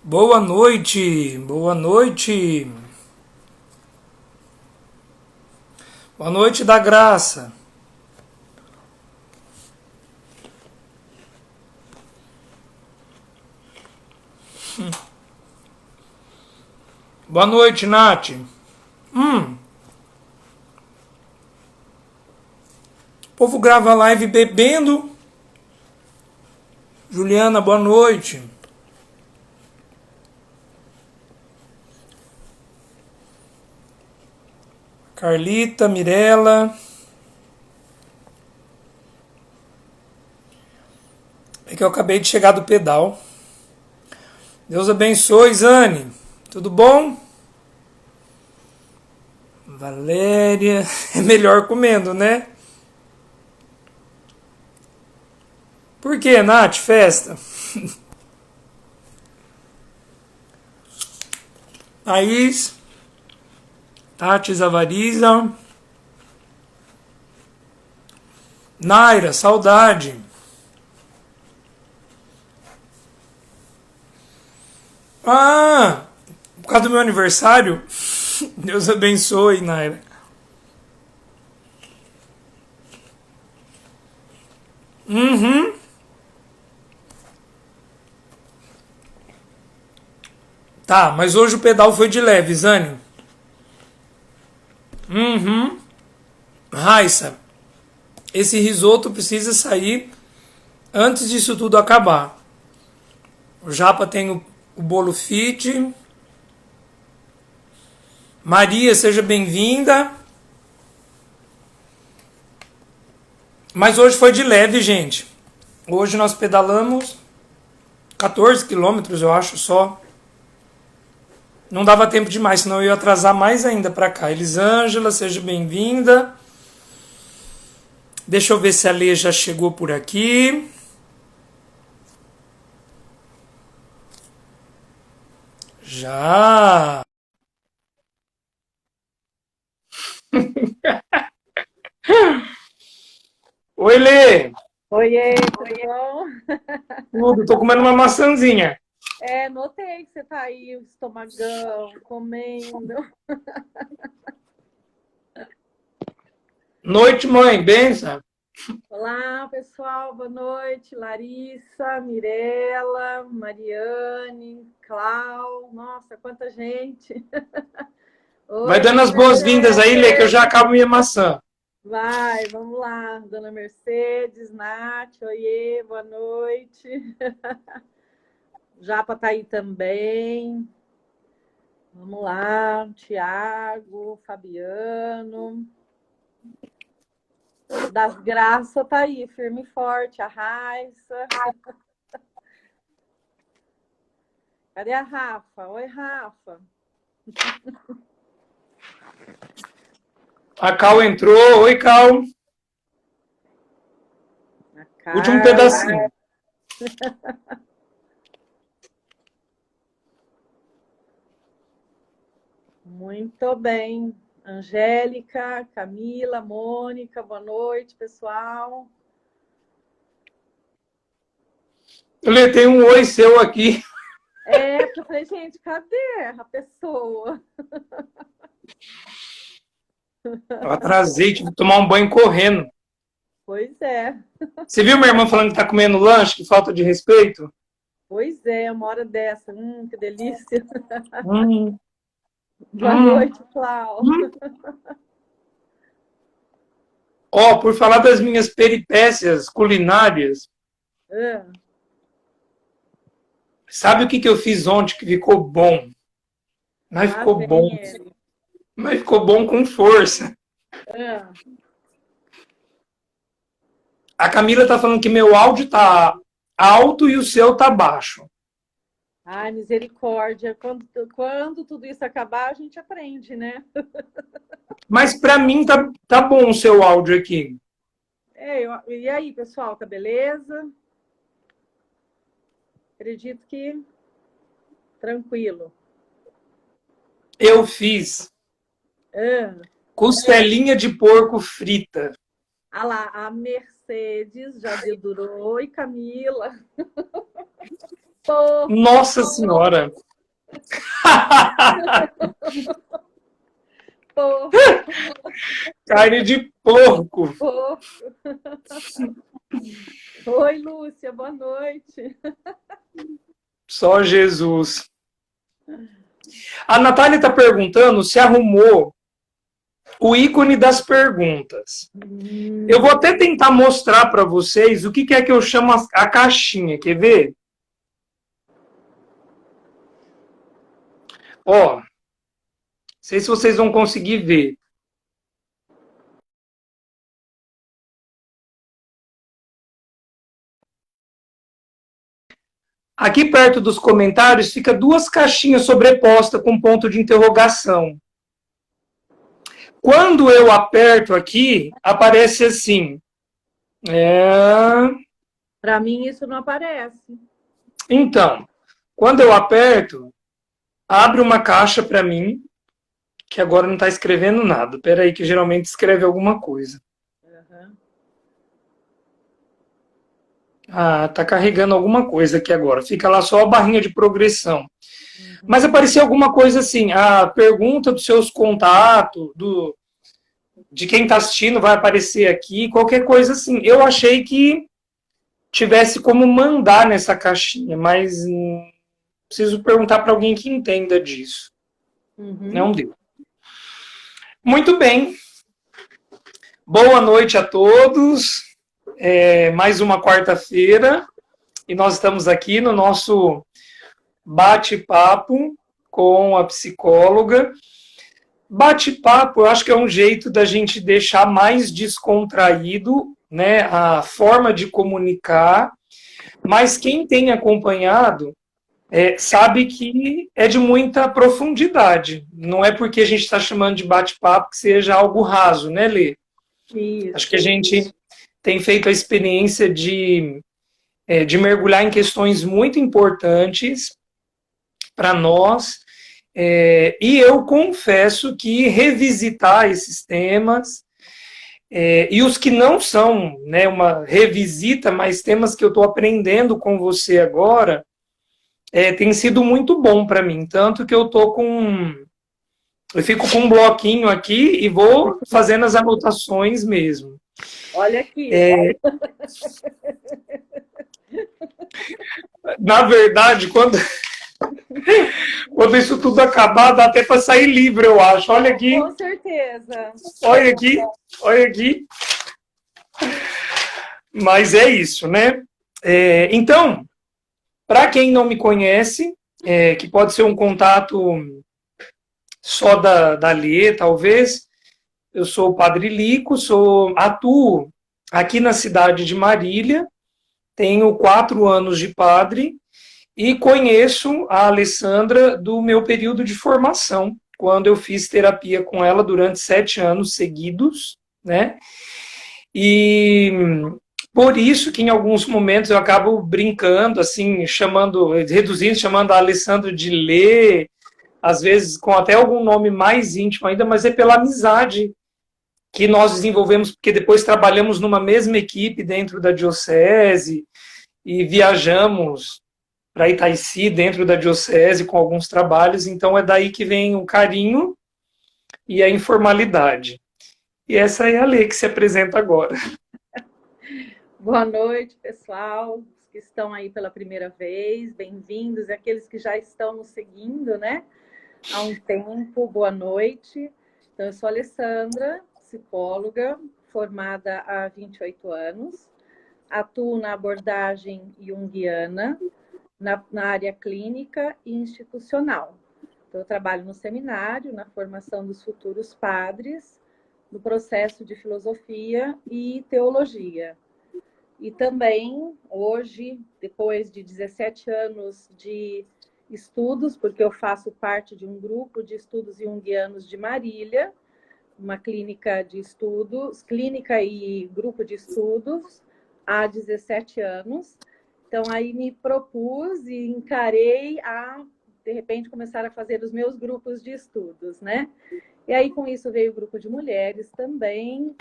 Boa noite, boa noite. Boa noite da graça. Boa noite, Nath. O povo grava live bebendo. Juliana, boa noite. Carlita, Mirella. É que eu acabei de chegar do pedal. Deus abençoe, Zane. Tudo bom? Valéria. É melhor comendo, né? Por que, Nath? Festa? Thaís. Tati Zavariza. Naira, saudade. Ah, por causa do meu aniversário? Deus abençoe, Naira. Uhum. Tá, mas hoje o pedal foi de leve, Zânio. Uhum. Raissa, esse risoto precisa sair antes disso tudo acabar. O Japa tem o bolo fit. Maria, seja bem-vinda. Mas hoje foi de leve, gente. Hoje nós pedalamos 14 quilômetros, eu acho, só. Não dava tempo demais, senão eu ia atrasar mais ainda para cá. Elisângela, seja bem-vinda. Deixa eu ver se a Lê já chegou por aqui. Já. Oi, Lê. Oiê, tudo bom? Tudo, tô comendo uma maçãzinha. Notei que você tá aí, o estomagão, comendo. Noite, mãe, benção. Olá, pessoal, boa noite. Larissa, Mirella, Mariane, Clau. Nossa, quanta gente. Vai Oi, dando dona as boas-vindas aí, Lê, que eu já Mercedes. acabo minha maçã. Vai, vamos lá. Dona Mercedes, Nath, oiê, boa noite. Japa tá aí também. Vamos lá, Tiago, Fabiano. Das Graças tá aí, firme e forte, a Raissa. Cadê a Rafa? Oi, Rafa. A Cal entrou. Oi, Cal. A Último Carla. pedacinho. Muito bem. Angélica, Camila, Mônica, boa noite, pessoal. Lê, tem um oi seu aqui. Porque eu falei, gente, cadê a pessoa? Eu atrasei, tive que tomar um banho correndo. Pois é, Você viu minha irmã falando que tá comendo lanche? Que falta de respeito? pois é, uma hora dessa. Que delícia. Hum, Boa hum, noite, Clau. hum. Ó, por falar das minhas peripécias culinárias, Ah, sabe o que eu fiz ontem que ficou bom? Mas lá ficou bom. vem ele. Mas ficou bom com força. Ah. A Camila tá falando que meu áudio tá alto e o seu tá baixo. Ai, misericórdia. Quando tudo isso acabar, a gente aprende, né? Mas pra mim tá bom o seu áudio aqui. E aí, pessoal, tá beleza? Acredito que tranquilo. Eu fiz Ah, costelinha de porco frita. ah lá, a Mercedes já dedurou. Oi, Camila. Porco, Nossa Senhora! porco, Carne de porco! porco. Oi, Lúcia, boa noite. Só Jesus. A Natália está perguntando se arrumou o ícone das perguntas. Eu vou até tentar mostrar para vocês o que é que eu chamo a caixinha. Quer ver? Ó, não sei se vocês vão conseguir ver. Aqui perto dos comentários fica duas caixinhas sobrepostas com ponto de interrogação. Quando eu aperto aqui, aparece assim. Para mim isso não aparece. Então, quando eu aperto, abre uma caixa para mim, que agora não está escrevendo nada. Espera aí, que geralmente escreve alguma coisa. Uhum. Ah, tá carregando alguma coisa aqui agora. Fica lá só a barrinha de progressão. Mas apareceu alguma coisa assim, a pergunta dos seus contatos, de quem está assistindo vai aparecer aqui, qualquer coisa assim. Eu achei que tivesse como mandar nessa caixinha, mas preciso perguntar para alguém que entenda disso. Não deu. Muito bem. Boa noite a todos. Mais uma quarta-feira e nós estamos aqui no nosso bate-papo com a psicóloga. Bate-papo, eu acho que é um jeito da gente deixar mais descontraído, né, a forma de comunicar, mas quem tem acompanhado sabe que é de muita profundidade. Não é porque a gente está chamando de bate-papo que seja algo raso, né, Lê? Isso. Acho que a gente tem feito a experiência de mergulhar em questões muito importantes para nós. E eu confesso que revisitar esses temas, e os que não são, né, uma revisita, mas temas que eu estou aprendendo com você agora, tem sido muito bom para mim. Tanto que eu fico com um bloquinho aqui e vou fazendo as anotações mesmo. Olha aqui. Na verdade, quando isso tudo acabar, dá até para sair livre, eu acho. Olha aqui. Com certeza. Olha aqui. Olha aqui. Mas é isso, né? Então, para quem não me conhece, que pode ser um contato só da Lê, talvez, eu sou o Padre Lico, atuo aqui na cidade de Marília, tenho 4 anos de padre e conheço a Alessandra do meu período de formação, quando eu fiz terapia com ela durante 7 anos seguidos, né? E por isso que em alguns momentos eu acabo brincando, assim, chamando a Alessandra de Lê, às vezes com até algum nome mais íntimo ainda, mas é pela amizade que nós desenvolvemos, porque depois trabalhamos numa mesma equipe dentro da diocese e viajamos para Itaici, dentro da diocese, com alguns trabalhos, então é daí que vem o carinho e a informalidade. E essa é a Lê que se apresenta agora. Boa noite, pessoal, os que estão aí pela primeira vez, bem-vindos, e aqueles que já estão nos seguindo, né? Há um tempo, boa noite. Então, eu sou a Alessandra, psicóloga, formada há 28 anos, atuo na abordagem junguiana, na área clínica e institucional. Então, eu trabalho no seminário, na formação dos futuros padres, no processo de filosofia e teologia. E também, hoje, depois de 17 anos de estudos, porque eu faço parte de um grupo de estudos junguianos de Marília, uma clínica de estudos, clínica e grupo de estudos, há 17 anos. Então, aí me propus e encarei a, de repente, começar a fazer os meus grupos de estudos, né? E aí, com isso, veio o grupo de mulheres também,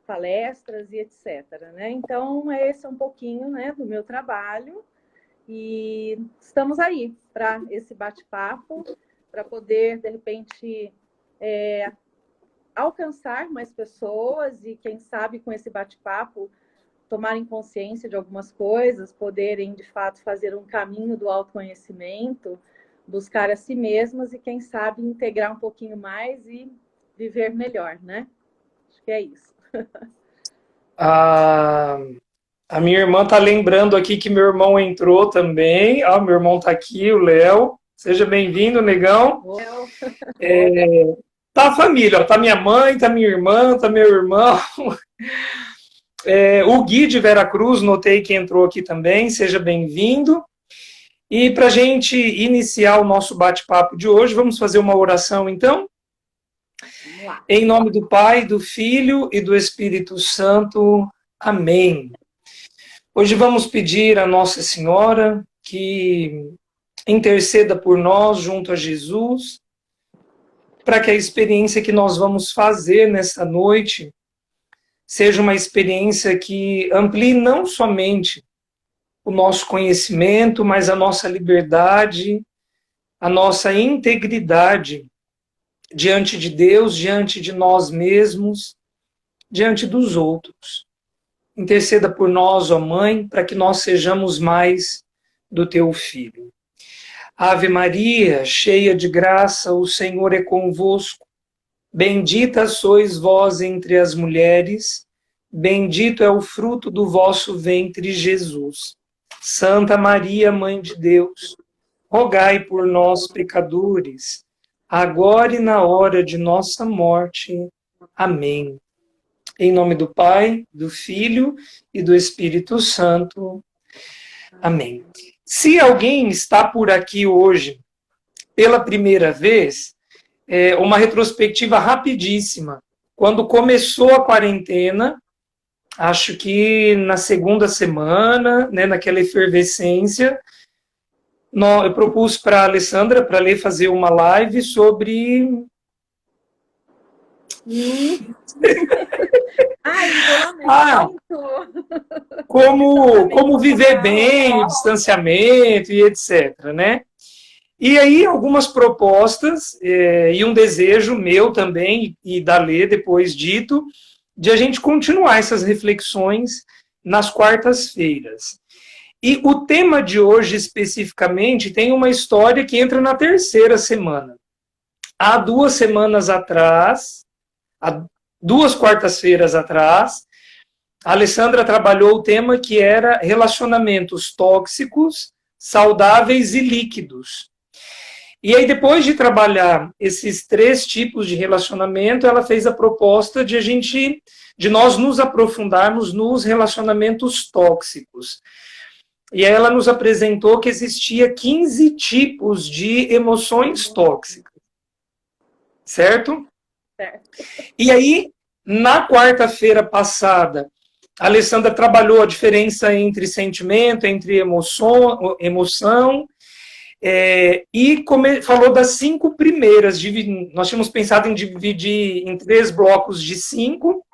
palestras e etc. Né? Então, esse é um pouquinho, né, do meu trabalho. E estamos aí para esse bate-papo, para poder, de repente, alcançar mais pessoas e, quem sabe, com esse bate-papo, tomarem consciência de algumas coisas, poderem, de fato, fazer um caminho do autoconhecimento, buscar a si mesmas e, quem sabe, integrar um pouquinho mais e viver melhor, né? Acho que é isso. A, a minha irmã está lembrando aqui que meu irmão entrou também. Ah, meu irmão está aqui, o Léo. Seja bem-vindo, negão. Tá a família, ó, tá minha mãe, tá minha irmã, tá meu irmão. O Gui de Veracruz, notei que entrou aqui também. Seja bem-vindo. E para a gente iniciar o nosso bate-papo de hoje, vamos fazer uma oração, então? Vamos lá. Em nome do Pai, do Filho e do Espírito Santo. Amém. Hoje vamos pedir a Nossa Senhora que interceda por nós junto a Jesus, para que a experiência que nós vamos fazer nesta noite seja uma experiência que amplie não somente o nosso conhecimento, mas a nossa liberdade, a nossa integridade diante de Deus, diante de nós mesmos, diante dos outros. Interceda por nós, ó Mãe, para que nós sejamos mais do Teu Filho. Ave Maria, cheia de graça, o Senhor é convosco. Bendita sois vós entre as mulheres, bendito é o fruto do vosso ventre, Jesus. Santa Maria, Mãe de Deus, rogai por nós, pecadores, agora e na hora de nossa morte. Amém. Em nome do Pai, do Filho e do Espírito Santo. Amém. Se alguém está por aqui hoje pela primeira vez, uma retrospectiva rapidíssima. Quando começou a quarentena, acho que na segunda semana, né, naquela efervescência, eu propus para a Alessandra para ler fazer uma live sobre como viver bem, o distanciamento e etc, né? E aí algumas propostas e um desejo meu também e da Lê depois dito de a gente continuar essas reflexões nas quartas-feiras. E o tema de hoje especificamente tem uma história que entra na terceira semana. Há 2 semanas atrás, há 2 quartas-feiras atrás, a Alessandra trabalhou o tema que era relacionamentos tóxicos, saudáveis e líquidos. E aí, depois de trabalhar esses 3 tipos de relacionamento, ela fez a proposta de nós nos aprofundarmos nos relacionamentos tóxicos. E aí ela nos apresentou que existia 15 tipos de emoções tóxicas. Certo? Certo. E aí, na quarta-feira passada, a Alessandra trabalhou a diferença entre sentimento, entre emoção e falou das 5 primeiras. Nós tínhamos pensado em dividir em 3 blocos de 5.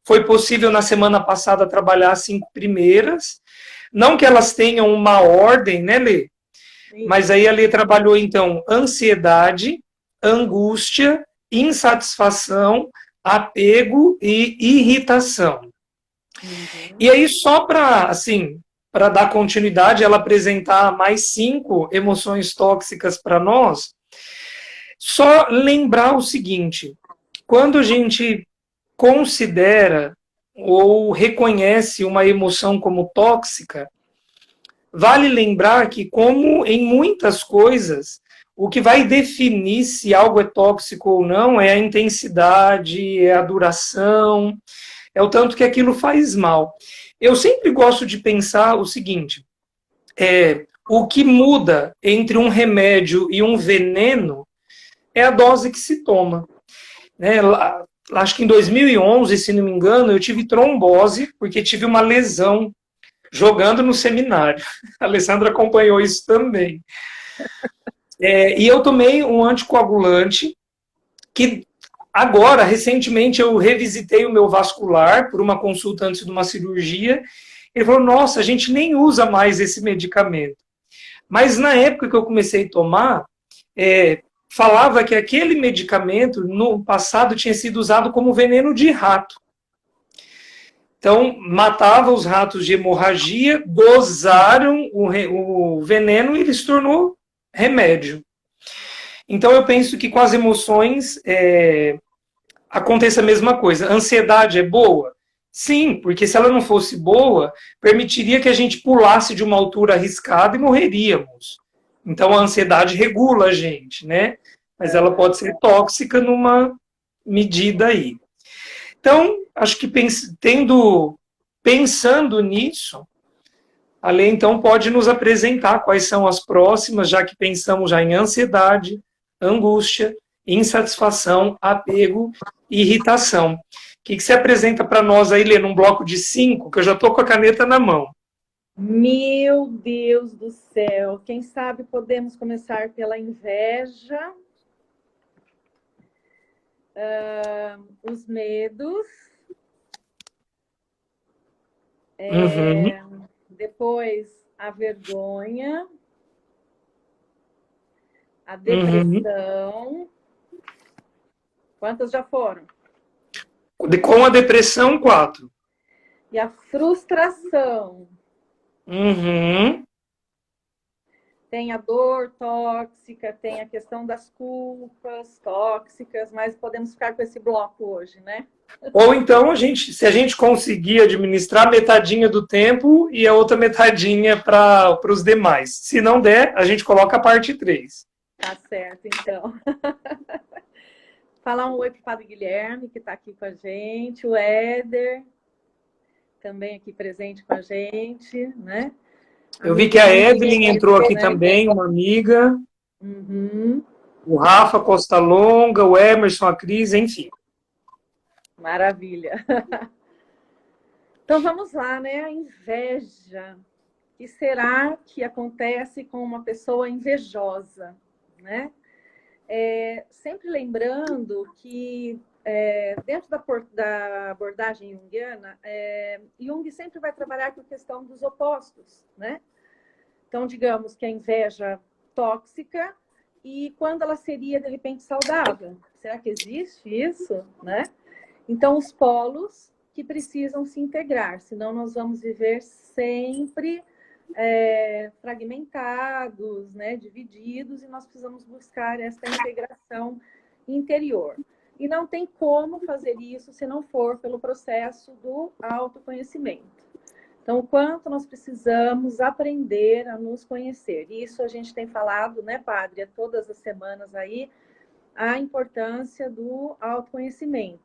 Foi possível na semana passada trabalhar as 5 primeiras. Não que elas tenham uma ordem, né, Lê? Sim. Mas aí a Lê trabalhou, então, ansiedade, angústia, insatisfação, apego e irritação. Uhum. E aí, só para, assim, para dar continuidade, ela apresentar mais 5 emoções tóxicas para nós, só lembrar o seguinte: quando a gente considera ou reconhece uma emoção como tóxica, vale lembrar que, como em muitas coisas, o que vai definir se algo é tóxico ou não é a intensidade, é a duração, é o tanto que aquilo faz mal. Eu sempre gosto de pensar o seguinte: o que muda entre um remédio e um veneno é a dose que se toma. Né? Acho que em 2011, se não me engano, eu tive trombose, porque tive uma lesão jogando no seminário. A Alessandra acompanhou isso também. E eu tomei um anticoagulante, que agora, recentemente, eu revisitei o meu vascular por uma consulta antes de uma cirurgia, Ele falou, nossa, a gente nem usa mais esse medicamento. Mas na época que eu comecei a tomar, falava que aquele medicamento no passado tinha sido usado como veneno de rato. Então, matava os ratos de hemorragia, dosaram o veneno e ele se tornou remédio. Então, eu penso que com as emoções acontece a mesma coisa. A ansiedade é boa? Sim, porque se ela não fosse boa, permitiria que a gente pulasse de uma altura arriscada e morreríamos. Então, a ansiedade regula a gente, né? Mas ela pode ser tóxica numa medida aí. Então, acho que pensando nisso, a lei então pode nos apresentar quais são as próximas, já que pensamos já em ansiedade, angústia, insatisfação, apego e irritação. O que você apresenta para nós aí, Lê, num bloco de 5, que eu já estou com a caneta na mão? Meu Deus do céu! Quem sabe podemos começar pela inveja, os medos, depois a vergonha, a depressão. Quantas já foram? Com a depressão, 4. E a frustração. Tem a dor tóxica, tem a questão das culpas tóxicas, mas podemos ficar com esse bloco hoje, né? Ou então, se a gente conseguir administrar metadinha do tempo e a outra metadinha para os demais. Se não der, a gente coloca a parte 3. Tá certo, então. Falar um oi para o Padre Guilherme, que está aqui com a gente, o Éder, também aqui presente com a gente, né? Eu vi que a Evelyn entrou aqui também, uma amiga. O Rafa Costa Longa, o Emerson, a Cris, enfim. Maravilha. Então vamos lá, né? A inveja. O que será que acontece com uma pessoa invejosa, né? Sempre lembrando que dentro da abordagem junguiana, Jung sempre vai trabalhar com a questão dos opostos, né? Então, digamos que a inveja tóxica e quando ela seria, de repente, saudável. Será que existe isso, né? Então, os polos que precisam se integrar, senão nós vamos viver sempre fragmentados, né, divididos, e nós precisamos buscar essa integração interior. E não tem como fazer isso se não for pelo processo do autoconhecimento. Então, o quanto nós precisamos aprender a nos conhecer. Isso a gente tem falado, né, Padre, todas as semanas aí, a importância do autoconhecimento.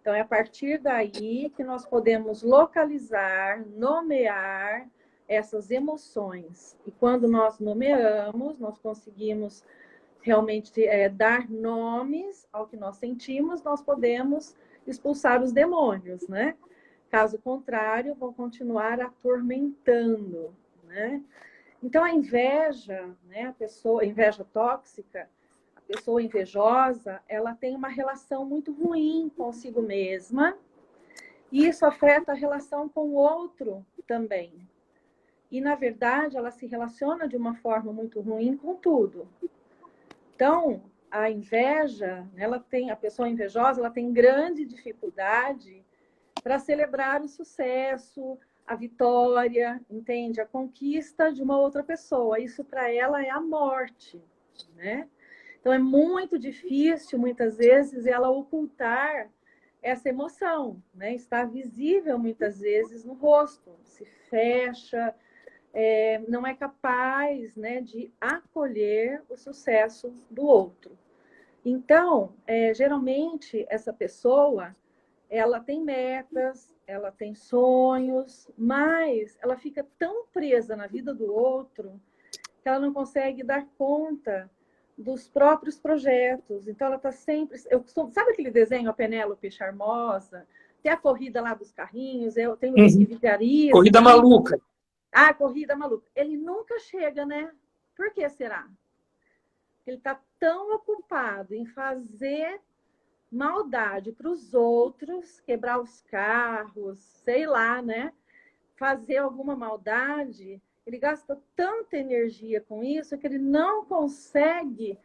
Então, é a partir daí que nós podemos localizar, nomear essas emoções. E quando nós nomeamos, nós conseguimos realmente dar nomes ao que nós sentimos, nós podemos expulsar os demônios, né? Caso contrário, vão continuar atormentando, né? Então, a inveja, né, a inveja tóxica, a pessoa invejosa, ela tem uma relação muito ruim consigo mesma, e isso afeta a relação com o outro também. E, na verdade, ela se relaciona de uma forma muito ruim com tudo. Então, a inveja, a pessoa invejosa, ela tem grande dificuldade para celebrar o sucesso, a vitória, entende? A conquista de uma outra pessoa. Isso para ela é a morte, né? Então é muito difícil, muitas vezes, ela ocultar essa emoção, né? Está visível muitas vezes no rosto, se fecha, não é capaz, né, de acolher o sucesso do outro. Então, geralmente, essa pessoa ela tem metas, ela tem sonhos, mas ela fica tão presa na vida do outro que ela não consegue dar conta dos próprios projetos. Então, ela está sempre... sabe aquele desenho, a Penélope Charmosa? Tem a corrida lá dos carrinhos, eu tenho que vigarista. Corrida maluca. Ah, corrida maluca. Ele nunca chega, né? Por que será? Ele está tão ocupado em fazer maldade para os outros, quebrar os carros, sei lá, né? fazer alguma maldade, ele gasta tanta energia com isso que ele não consegue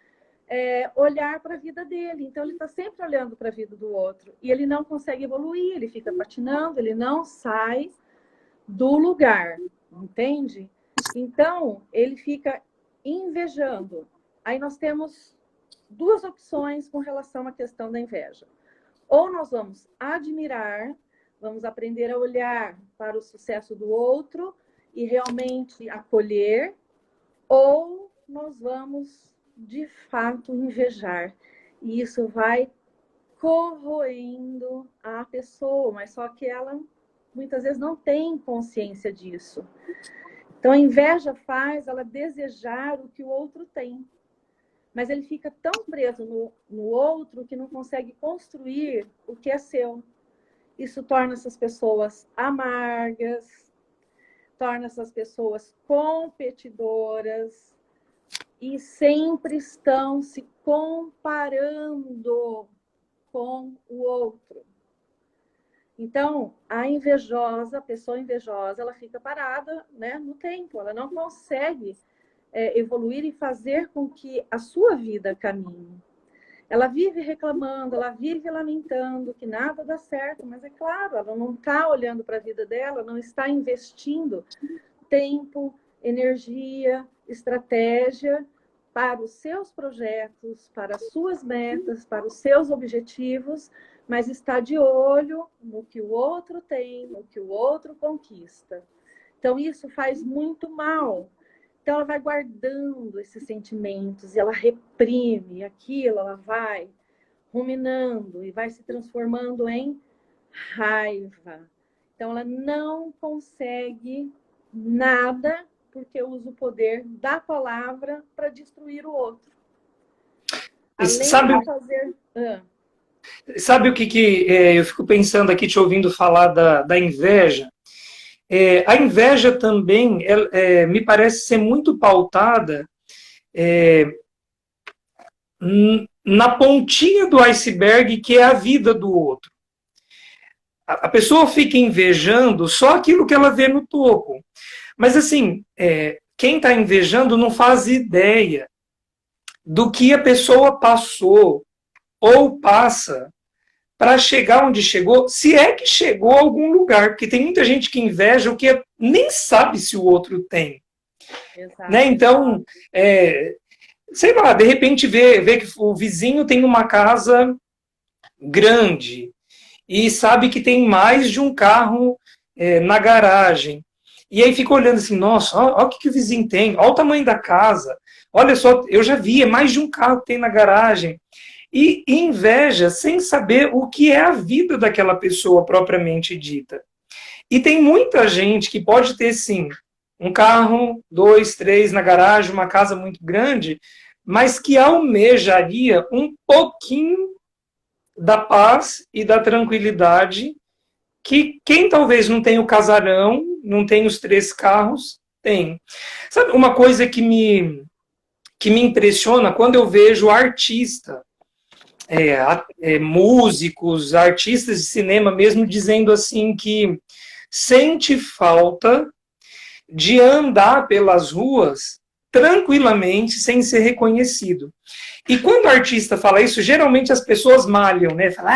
olhar para a vida dele. Então, ele está sempre olhando para a vida do outro. E ele não consegue evoluir, ele fica patinando, ele não sai do lugar, entende? Então, ele fica invejando. Aí nós temos duas opções com relação à questão da inveja. Ou nós vamos admirar, vamos aprender a olhar para o sucesso do outro e realmente acolher, ou nós vamos, de fato, invejar. E isso vai corroendo a pessoa, mas só que ela muitas vezes não tem consciência disso. Então, a inveja faz ela desejar o que o outro tem. Mas ele fica tão preso no outro que não consegue construir o que é seu. Isso torna essas pessoas amargas, torna essas pessoas competidoras e sempre estão se comparando com o outro. Então, a invejosa, a pessoa invejosa, ela fica parada, né, no tempo, ela não consegue evoluir e fazer com que a sua vida caminhe. Ela vive reclamando, ela vive lamentando que nada dá certo, mas é claro, ela não está olhando para a vida dela, não está investindo tempo, energia, estratégia para os seus projetos, para as suas metas, para os seus objetivos, mas está de olho no que o outro tem, no que o outro conquista. Então, isso faz muito mal. Então, ela vai guardando esses sentimentos e ela reprime aquilo, ela vai ruminando e vai se transformando em raiva. Então, ela não consegue nada porque usa o poder da palavra para destruir o outro. Além de fazer... Sabe o que eu fico pensando aqui, te ouvindo falar da inveja? A inveja também me parece ser muito pautada na pontinha do iceberg, que é a vida do outro. A pessoa fica invejando só aquilo que ela vê no topo. Mas assim, quem está invejando não faz ideia do que a pessoa passou ou passa para chegar onde chegou, se é que chegou a algum lugar, porque tem muita gente que inveja o que nem sabe se o outro tem. Né? Então, sei lá, de repente vê que o vizinho tem uma casa grande e sabe que tem mais de um carro na garagem. E aí fica olhando assim, nossa, olha o que o vizinho tem, olha o tamanho da casa, olha só, eu já vi, é mais de um carro que tem na garagem. E inveja sem saber o que é a vida daquela pessoa propriamente dita. E tem muita gente que pode ter, sim, um carro, 2, 3 na garagem, uma casa muito grande, mas que almejaria um pouquinho da paz e da tranquilidade que quem talvez não tenha o casarão, não tem os 3 carros, tem. Sabe uma coisa que me impressiona quando eu vejo artista, músicos, artistas de cinema mesmo dizendo assim que sente falta de andar pelas ruas tranquilamente sem ser reconhecido. E quando o artista fala isso, geralmente as pessoas malham, né? Fala,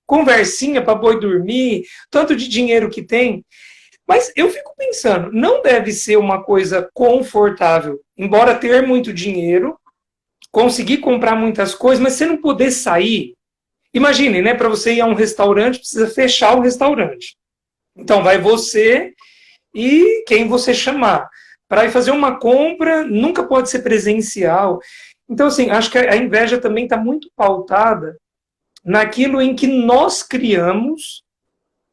conversinha para boi dormir, tanto de dinheiro que tem. Mas eu fico pensando, não deve ser uma coisa confortável, embora ter muito dinheiro, conseguir comprar muitas coisas, mas você não poder sair. Imagine, né? Para você ir a um restaurante, precisa fechar o restaurante. Então vai você e quem você chamar. Para ir fazer uma compra, nunca pode ser presencial. Então, assim, acho que a inveja também está muito pautada naquilo em que nós criamos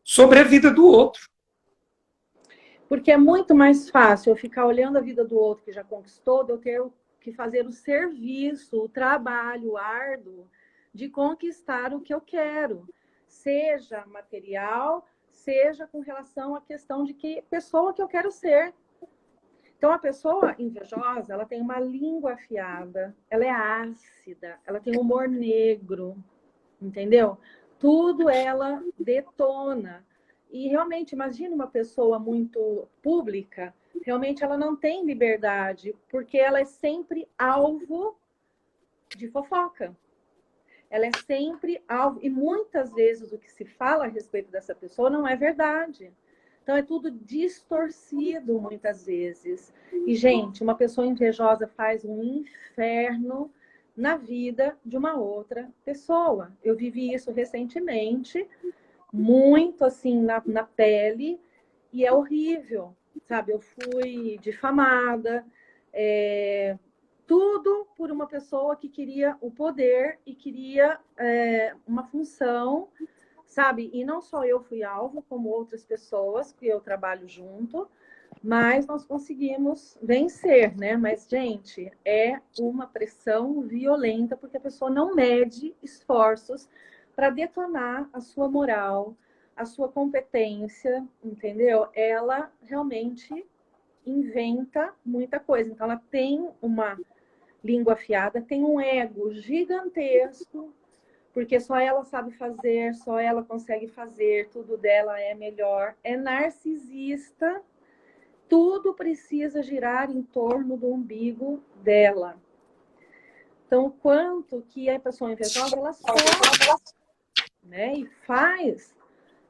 sobre a vida do outro. Porque é muito mais fácil eu ficar olhando a vida do outro que já conquistou, do que eu que fazer o serviço, o trabalho árduo de conquistar o que eu quero, seja material, seja com relação à questão de que pessoa que eu quero ser. Então, a pessoa invejosa, ela tem uma língua afiada, ela é ácida, ela tem humor negro, entendeu? Tudo ela detona. E realmente, imagine uma pessoa muito pública, realmente ela não tem liberdade, porque ela é sempre alvo de fofoca. Ela é sempre alvo, e muitas vezes o que se fala a respeito dessa pessoa não é verdade. Então é tudo distorcido muitas vezes. E, gente, uma pessoa invejosa faz um inferno na vida de uma outra pessoa. Eu vivi isso recentemente, muito assim na pele, e é horrível, sabe? Eu fui difamada, tudo por uma pessoa que queria o poder e queria uma função, sabe? E não só eu fui alvo, como outras pessoas que eu trabalho junto, mas nós conseguimos vencer, né? Mas, gente, é uma pressão violenta, porque a pessoa não mede esforços para detonar a sua moral, a sua competência, entendeu? Ela realmente inventa muita coisa. Então, ela tem uma língua afiada, tem um ego gigantesco, porque só ela sabe fazer, só ela consegue fazer, tudo dela é melhor. É narcisista, tudo precisa girar em torno do umbigo dela. Então, o quanto que a pessoa invejosa, ela sofre, né? E faz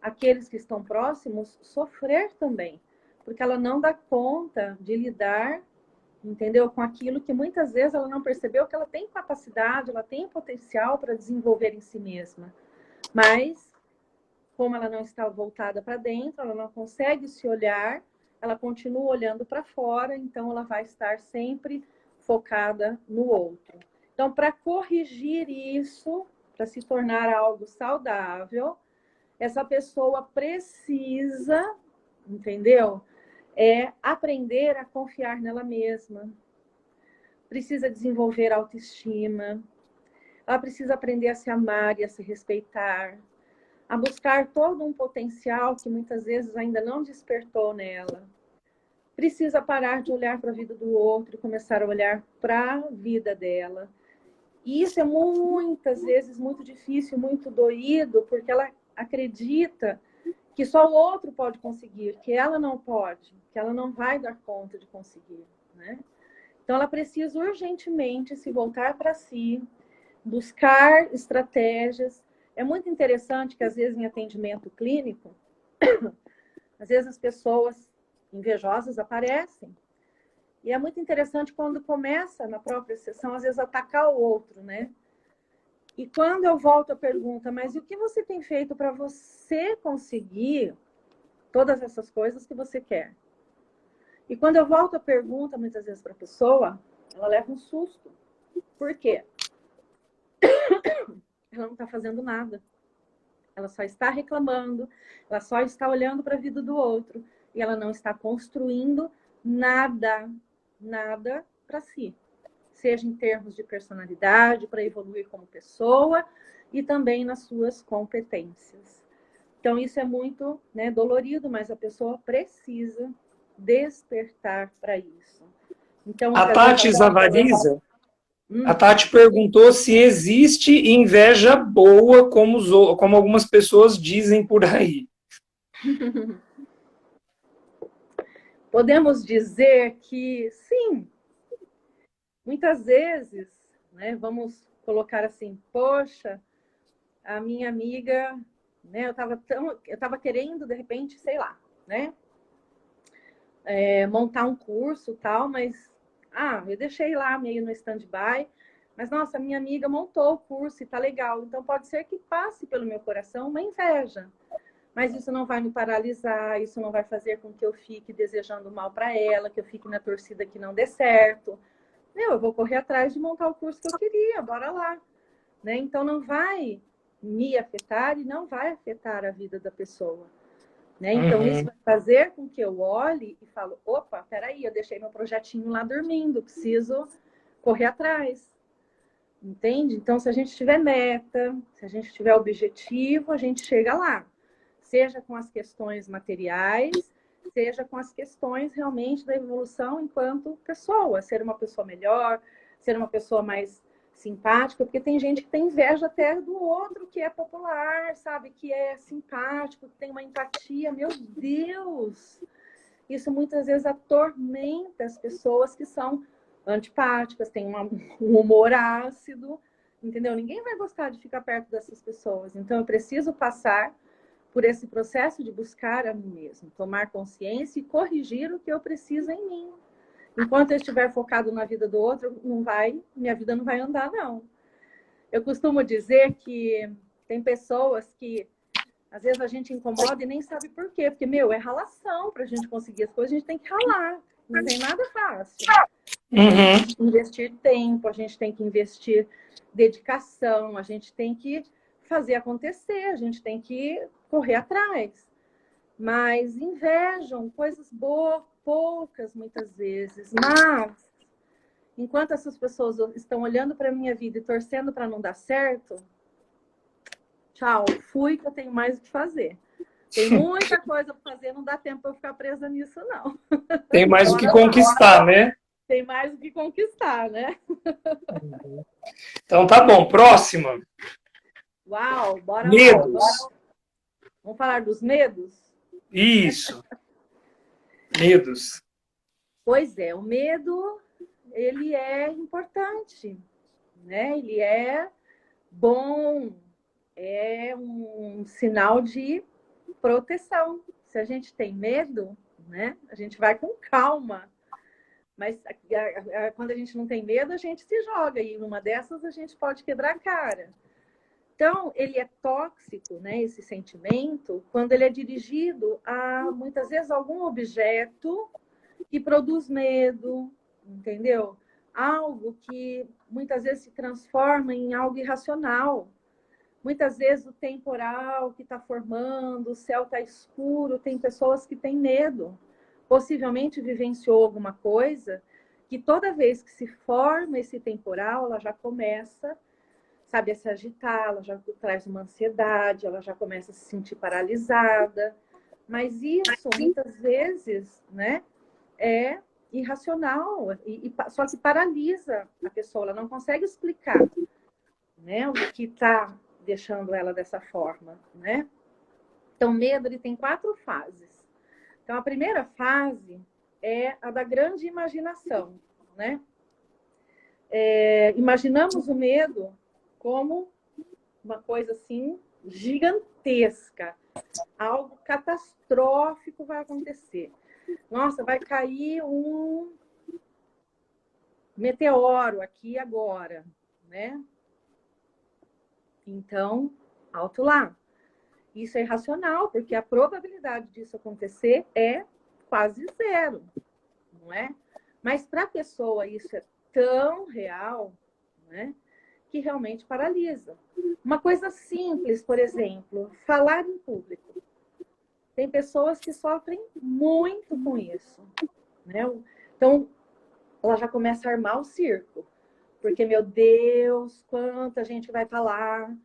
aqueles que estão próximos sofrer também, porque ela não dá conta de lidar, entendeu? Com aquilo que muitas vezes ela não percebeu que ela tem capacidade, ela tem potencial para desenvolver em si mesma. Mas, como ela não está voltada para dentro, ela não consegue se olhar, ela continua olhando para fora, então ela vai estar sempre focada no outro. Então, para corrigir isso, para se tornar algo saudável, essa pessoa precisa, entendeu? Aprender a confiar nela mesma, precisa desenvolver autoestima, ela precisa aprender a se amar e a se respeitar, a buscar todo um potencial que muitas vezes ainda não despertou nela. Precisa parar de olhar para a vida do outro e começar a olhar para a vida dela. E isso é muitas vezes muito difícil, muito doído, porque ela acredita que só o outro pode conseguir, que ela não pode, que ela não vai dar conta de conseguir, né? Então, ela precisa urgentemente se voltar para si, buscar estratégias. É muito interessante que, às vezes, em atendimento clínico, às vezes as pessoas invejosas aparecem. E é muito interessante quando começa, na própria sessão, às vezes, atacar o outro, né? E quando eu volto à pergunta, mas e o que você tem feito para você conseguir todas essas coisas que você quer? E quando eu volto a pergunta, muitas vezes, para a pessoa, ela leva um susto. Por quê? Ela não está fazendo nada. Ela só está reclamando, ela só está olhando para a vida do outro e ela não está construindo nada, nada para si. Seja em termos de personalidade, para evoluir como pessoa e também nas suas competências. Então, isso é muito, né, dolorido, mas a pessoa precisa despertar para isso. Então, A Tati Zavariza, a Tati perguntou se existe inveja boa, como algumas pessoas dizem por aí. Podemos dizer que sim. Muitas vezes, né, vamos colocar assim, poxa, a minha amiga, né, eu estava querendo, de repente, sei lá, né, montar um curso tal, mas, eu deixei lá meio no stand-by, mas, nossa, minha amiga montou o curso e tá legal, então pode ser que passe pelo meu coração uma inveja, mas isso não vai me paralisar, isso não vai fazer com que eu fique desejando mal para ela, que eu fique na torcida que não dê certo. Eu vou correr atrás de montar o curso que eu queria, bora lá. Né? Então, não vai me afetar e não vai afetar a vida da pessoa. Né? Então, isso vai fazer com que eu olhe e falo, opa, peraí, eu deixei meu projetinho lá dormindo, preciso correr atrás. Entende? Então, se a gente tiver meta, se a gente tiver objetivo, a gente chega lá. Seja com as questões materiais, seja com as questões realmente da evolução enquanto pessoa. Ser uma pessoa melhor, ser uma pessoa mais simpático, porque tem gente que tem inveja até do outro que é popular, sabe? Que é simpático, que tem uma empatia. Meu Deus! Isso muitas vezes atormenta as pessoas que são antipáticas, têm um humor ácido, entendeu? Ninguém vai gostar de ficar perto dessas pessoas. Então, eu preciso passar por esse processo de buscar a mim mesmo, tomar consciência e corrigir o que eu preciso em mim. Enquanto eu estiver focado na vida do outro, minha vida não vai andar, não. Eu costumo dizer que tem pessoas que às vezes a gente incomoda e nem sabe por quê. Porque, é ralação para a gente conseguir as coisas, a gente tem que ralar. Não tem nada fácil. Investir tempo, a gente tem que investir dedicação, a gente tem que fazer acontecer, a gente tem que correr atrás. Mas invejam coisas boas, poucas muitas vezes. Mas, enquanto essas pessoas estão olhando para a minha vida e torcendo para não dar certo, tchau, fui que eu tenho mais o que fazer. Tem muita coisa para fazer, não dá tempo para eu ficar presa nisso, não. Tem mais o que conquistar, né? Tem mais o que conquistar, né? Então tá bom, próxima. Uau, bora Medos. lá. Vamos falar dos medos? Isso. Medos. Pois é, o medo, ele é importante, né? Ele é bom, é um sinal de proteção. Se a gente tem medo, né? A gente vai com calma. Mas quando a gente não tem medo, a gente se joga. E numa dessas, a gente pode quebrar a cara. Então, ele é tóxico, né? Esse sentimento, quando ele é dirigido a, muitas vezes, algum objeto que produz medo, entendeu? Algo que muitas vezes se transforma em algo irracional. Muitas vezes o temporal que está formando, o céu está escuro, tem pessoas que têm medo. Possivelmente vivenciou alguma coisa que toda vez que se forma esse temporal, ela já começa, sabe, a se agitar, ela já traz uma ansiedade, ela já começa a se sentir paralisada. Mas isso, muitas vezes, né, é irracional, só que paralisa a pessoa, ela não consegue explicar, né, o que está deixando ela dessa forma, né? Então, medo, ele tem 4 fases. Então, a primeira fase é a da grande imaginação, né? Imaginamos o medo como uma coisa assim gigantesca, algo catastrófico vai acontecer. Nossa, vai cair um meteoro aqui agora, né? Então, alto lá. Isso é irracional, porque a probabilidade disso acontecer é quase zero, não é? Mas para a pessoa isso é tão real, né, que realmente paralisa. Uma coisa simples, por exemplo, falar em público. Tem pessoas que sofrem muito com isso, né? Então, ela já começa a armar o circo. Porque, meu Deus, quanta gente vai falar.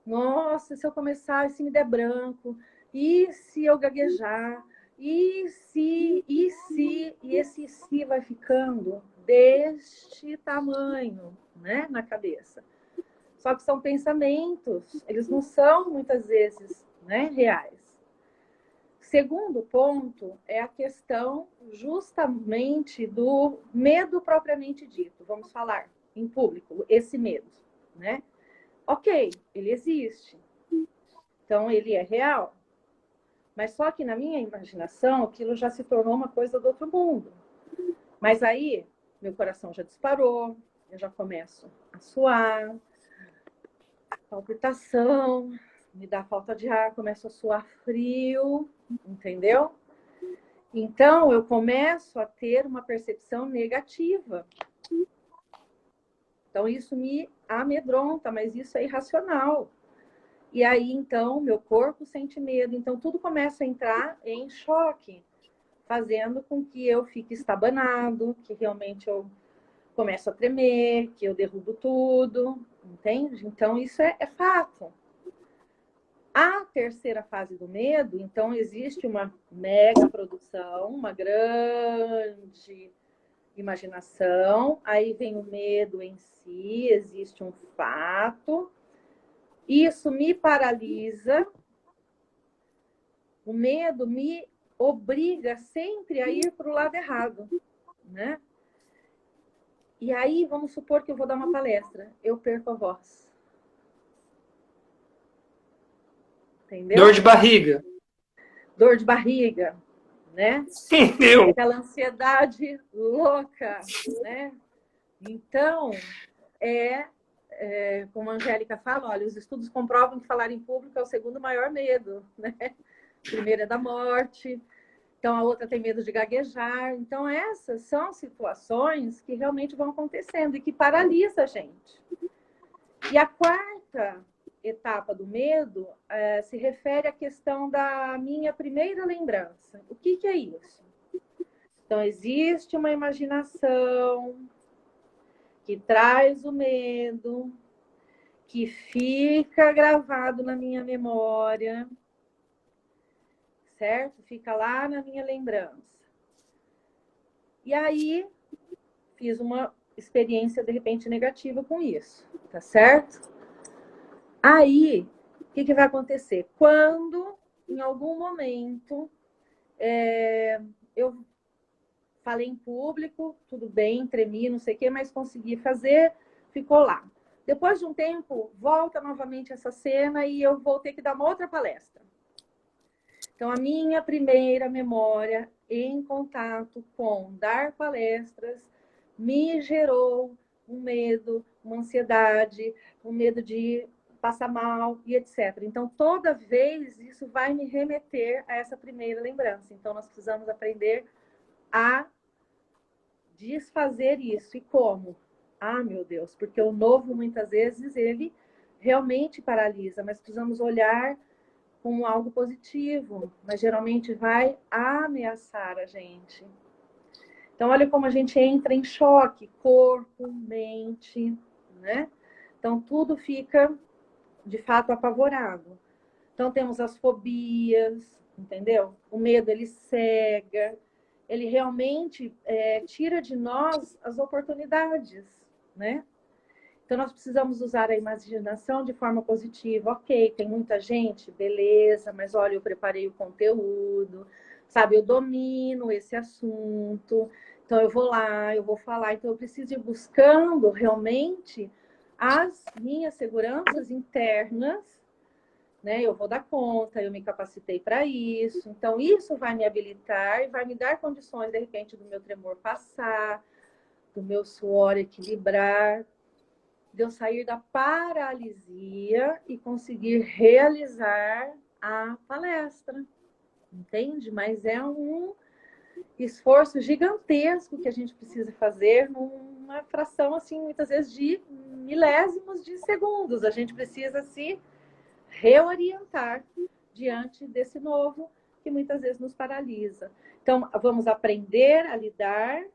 Nossa, se eu começar e se me der branco? E se eu gaguejar? E esse se vai ficando deste tamanho, né, na cabeça. Só que são pensamentos, eles não são muitas vezes, né, reais. Segundo ponto é a questão justamente do medo propriamente dito. Vamos falar em público, esse medo, né? Ok, ele existe. Então, ele é real. Mas só que na minha imaginação, aquilo já se tornou uma coisa do outro mundo. Mas aí, meu coração já disparou, eu já começo a suar, palpitação, me dá falta de ar, começo a suar frio, entendeu? Então, eu começo a ter uma percepção negativa. Então, isso me amedronta, mas isso é irracional. E aí, então, meu corpo sente medo. Então, tudo começa a entrar em choque, fazendo com que eu fique estabanado, que realmente eu começo a tremer, que eu derrubo tudo, entende? Então, isso é fato. A terceira fase do medo, então, existe uma mega produção, uma grande imaginação, aí vem o medo em si, existe um fato, isso me paralisa, o medo me obriga sempre a ir para o lado errado, né? E aí, vamos supor que eu vou dar uma palestra, eu perco a voz. Entendeu? Dor de barriga. Dor de barriga, né? Entendeu? Aquela ansiedade louca, né? Então, como a Angélica fala, olha, os estudos comprovam que falar em público é o segundo maior medo, né? O primeiro é da morte, então a outra tem medo de gaguejar. Então, essas são situações que realmente vão acontecendo e que paralisa a gente. E a quarta etapa do medo se refere à questão da minha primeira lembrança. O que é isso? Então, existe uma imaginação que traz o medo, que fica gravado na minha memória, certo? Fica lá na minha lembrança. E aí, fiz uma experiência, de repente, negativa com isso, tá certo? Aí, o que vai acontecer? Quando, em algum momento, eu falei em público, tudo bem, tremi, não sei o quê, mas consegui fazer, ficou lá. Depois de um tempo, volta novamente essa cena e eu vou ter que dar uma outra palestra. Então, a minha primeira memória em contato com dar palestras me gerou um medo, uma ansiedade, um medo de passar mal e etc. Então, toda vez isso vai me remeter a essa primeira lembrança. Então, nós precisamos aprender a desfazer isso. E como? Ah, meu Deus, porque o novo, muitas vezes, ele realmente paralisa, mas precisamos olhar como algo positivo, mas geralmente vai ameaçar a gente. Então, olha como a gente entra em choque, corpo, mente, né? Então, tudo fica, de fato, apavorado. Então, temos as fobias, entendeu? O medo, ele cega, ele realmente tira de nós as oportunidades, né? Então, nós precisamos usar a imaginação de forma positiva. Ok, tem muita gente, beleza, mas olha, eu preparei o conteúdo, sabe? Eu domino esse assunto, então eu vou lá, eu vou falar. Então, eu preciso ir buscando realmente as minhas seguranças internas, né? Eu vou dar conta, eu me capacitei para isso. Então, isso vai me habilitar e vai me dar condições, de repente, do meu tremor passar, do meu suor equilibrar, de eu sair da paralisia e conseguir realizar a palestra. Entende? Mas é um esforço gigantesco que a gente precisa fazer numa fração, assim, muitas vezes de milésimos de segundos. A gente precisa se reorientar diante desse novo que muitas vezes nos paralisa. Então, vamos aprender a lidar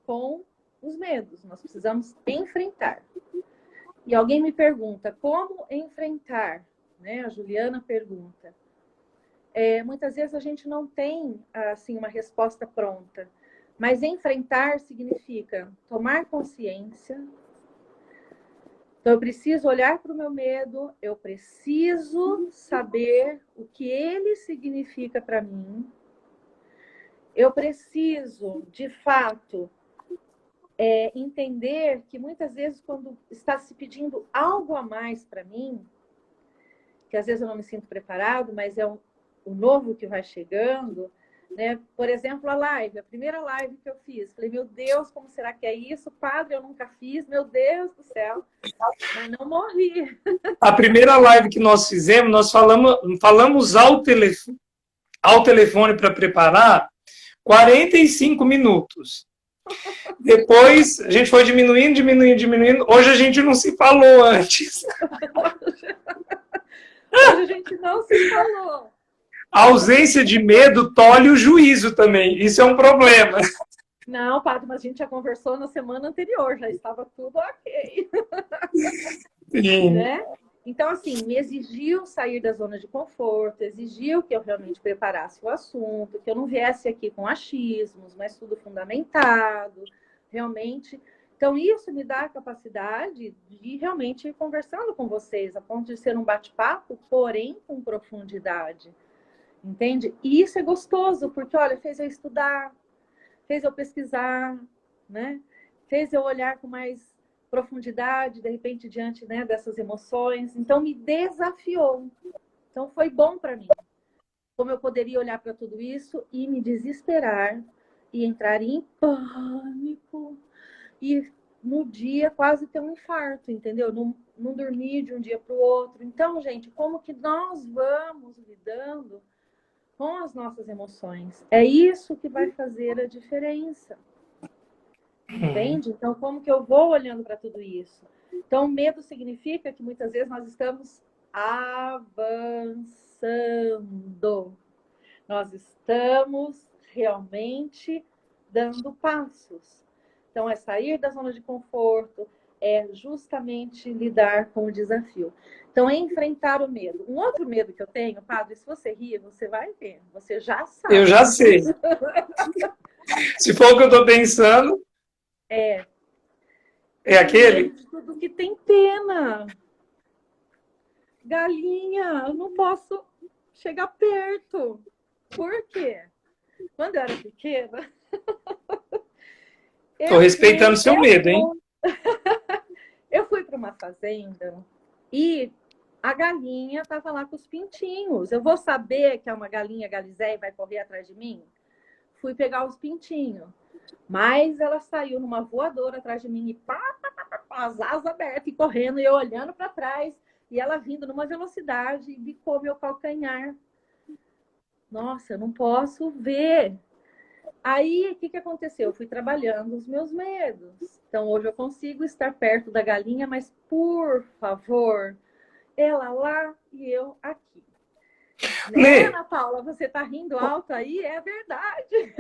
com os medos. Nós precisamos enfrentar. E alguém me pergunta, como enfrentar? Né? A Juliana pergunta. Muitas vezes a gente não tem assim, uma resposta pronta, mas enfrentar significa tomar consciência. Então, eu preciso olhar para o meu medo, eu preciso saber o que ele significa para mim. Eu preciso, de fato, entender que muitas vezes quando está se pedindo algo a mais para mim, que às vezes eu não me sinto preparado, mas é o novo que vai chegando, né? Por exemplo, a primeira live que eu fiz, falei, meu Deus, como será que é isso? Padre, eu nunca fiz, meu Deus do céu, mas não morri. A primeira live que nós fizemos, nós falamos ao telefone para preparar 45 minutos. Depois a gente foi diminuindo. Hoje a gente não se falou antes. Hoje a gente não se falou. A ausência de medo tolhe o juízo também. Isso é um problema. Não, padre, mas a gente já conversou na semana anterior, já estava tudo ok. Sim. Né? Então, assim, me exigiu sair da zona de conforto, exigiu que eu realmente preparasse o assunto, que eu não viesse aqui com achismos, mas tudo fundamentado, realmente. Então, isso me dá a capacidade de realmente ir conversando com vocês, a ponto de ser um bate-papo, porém com profundidade. Entende? E isso é gostoso, porque, olha, fez eu estudar, fez eu pesquisar, né? Fez eu olhar com mais profundidade, de repente, diante, né, dessas emoções. Então, me desafiou. Então, foi bom para mim. Como eu poderia olhar para tudo isso e me desesperar e entrar em pânico e no dia quase ter um infarto, entendeu? Não dormir de um dia para o outro. Então, gente, como que nós vamos lidando com as nossas emoções? É isso que vai fazer a diferença. Entende? Então, como que eu vou olhando para tudo isso? Então, medo significa que muitas vezes nós estamos avançando. Nós estamos realmente dando passos. Então, é sair da zona de conforto, é justamente lidar com o desafio. Então, é enfrentar o medo. Um outro medo que eu tenho, padre, se você rir, você vai ver. Você já sabe. Eu já sei. Se for o que eu estou pensando... É aquele? Tudo que tem pena. Galinha, eu não posso chegar perto. Por quê? Quando eu era pequena... Estou respeitando seu medo, hein? Eu fui para uma fazenda e a galinha estava lá com os pintinhos. Eu vou saber que é uma galinha galizé e vai correr atrás de mim? Fui pegar os pintinhos. Mas ela saiu numa voadora atrás de mim e as asas abertas e correndo, e eu olhando para trás, e ela vindo numa velocidade e bicou meu calcanhar. Nossa, eu não posso ver. Aí, o que aconteceu? Eu fui trabalhando os meus medos. Então, hoje eu consigo estar perto da galinha, mas, por favor, ela lá e eu aqui. Né, Ana Paula, você está rindo alto aí? É verdade.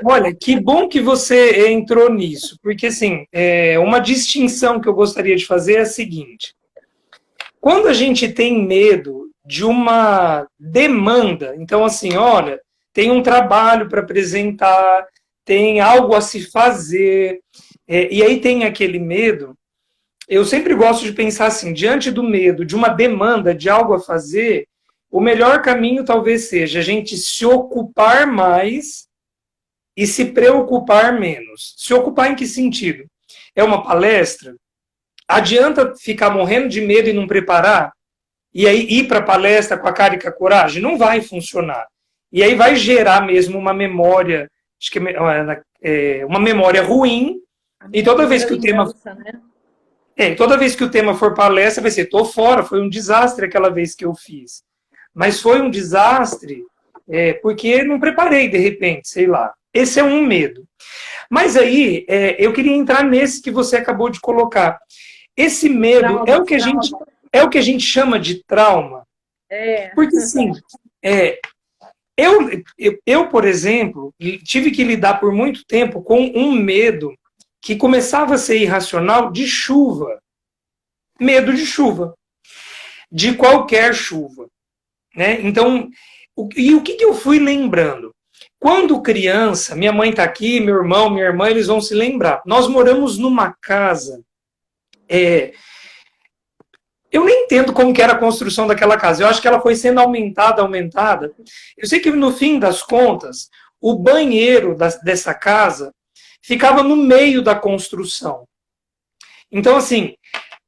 Olha, que bom que você entrou nisso, porque, assim, uma distinção que eu gostaria de fazer é a seguinte. Quando a gente tem medo de uma demanda, então, assim, olha... tem um trabalho para apresentar, tem algo a se fazer, e aí tem aquele medo. Eu sempre gosto de pensar assim, diante do medo, de uma demanda, de algo a fazer, o melhor caminho talvez seja a gente se ocupar mais e se preocupar menos. Se ocupar em que sentido? É uma palestra? Adianta ficar morrendo de medo e não preparar? E aí ir para a palestra com a cara e com a coragem? Não vai funcionar. E aí vai gerar mesmo uma memória, acho que uma memória ruim, e toda vez que o tema... né? Toda vez que o tema for palestra, vai ser, tô fora, foi um desastre aquela vez que eu fiz. Mas foi um desastre porque não preparei, de repente, sei lá. Esse é um medo. Mas aí, eu queria entrar nesse que você acabou de colocar. Esse medo é o que a gente chama de trauma. Porque, sim, eu, por exemplo, tive que lidar por muito tempo com um medo que começava a ser irracional de chuva. Medo de chuva. De qualquer chuva. Né? Então, o que eu fui lembrando? Quando criança, minha mãe está aqui, meu irmão, minha irmã, eles vão se lembrar. Nós moramos numa casa... eu nem entendo como que era a construção daquela casa. Eu acho que ela foi sendo aumentada. Eu sei que, no fim das contas, o banheiro dessa casa ficava no meio da construção. Então, assim,